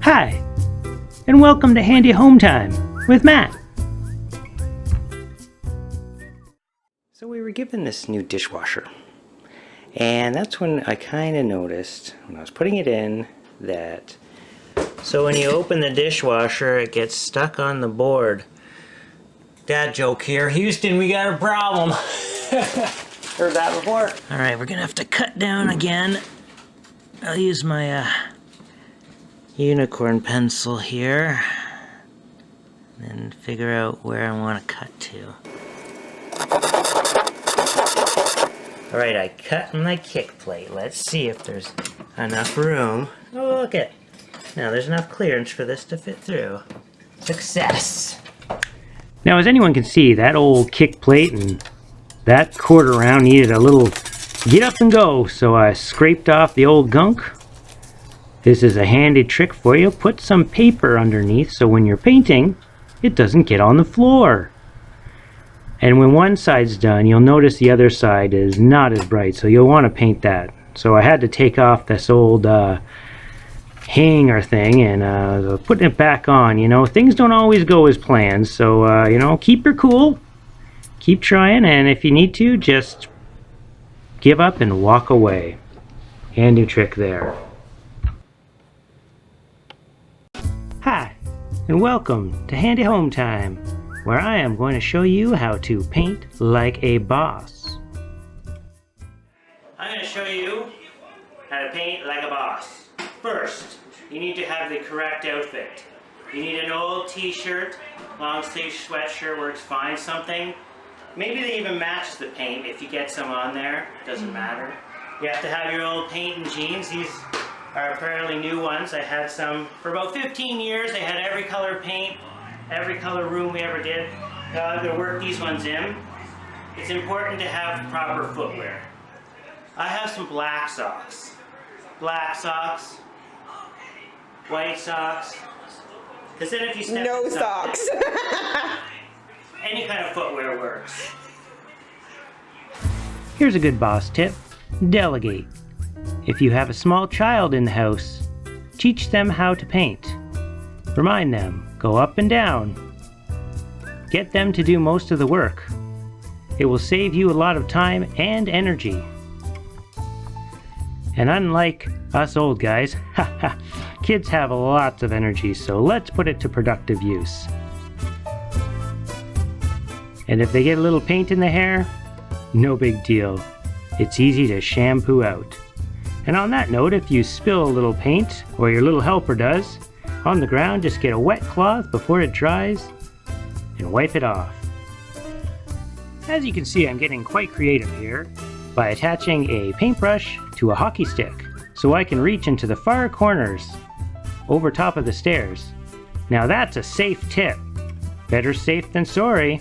Hi, and welcome to Handy Home Time with Matt. So we were given this new dishwasher, and that's when I kind of noticed, when I was putting it in, that so when you open the dishwasher, it gets stuck on the board. Dad joke here. Houston, we got a problem. Heard that before? Alright, we're gonna have to cut down again. I'll use my unicorn pencil here and figure out where I want to cut to. Alright, I cut my kick plate. Let's see if there's enough room. Oh, look it. Now there's enough clearance for this to fit through. Success! Now, as anyone can see, that old kick plate and that quarter round needed a little get up and go, so I scraped off the old gunk. This is a handy trick for you. Put some paper underneath so when you're painting, it doesn't get on the floor. And when one side's done, you'll notice the other side is not as bright, so you'll want to paint that. So I had to take off this old hanger thing and putting it back on. You know, things don't always go as planned, so you know, keep your cool, keep trying, and if you need to, just give up and walk away. Handy trick there. Hi, and welcome to Handy Home Time, where I am going to show you how to paint like a boss. I'm going to show you how to paint like a boss. First, you need to have the correct outfit. You need an old t-shirt, long sleeve sweatshirt works fine, something. Maybe they even match the paint if you get some on there, doesn't matter. You have to have your old paint and jeans. These are fairly new ones. I had some for about 15 years. They had every color paint, every color room we ever did. I'm going to work these ones in. It's important to have proper footwear. I have some black socks. Black socks, white socks, because then if you step no socks. Any kind of footwear works. Here's a good boss tip. Delegate. If you have a small child in the house, teach them how to paint. Remind them, go up and down. Get them to do most of the work. It will save you a lot of time and energy. And unlike us old guys, kids have lots of energy, so let's put it to productive use. And if they get a little paint in the hair, no big deal. It's easy to shampoo out. And on that note, if you spill a little paint, or your little helper does, on the ground, just get a wet cloth before it dries and wipe it off. As you can see, I'm getting quite creative here by attaching a paintbrush to a hockey stick so I can reach into the far corners over top of the stairs. Now that's a safe tip. Better safe than sorry.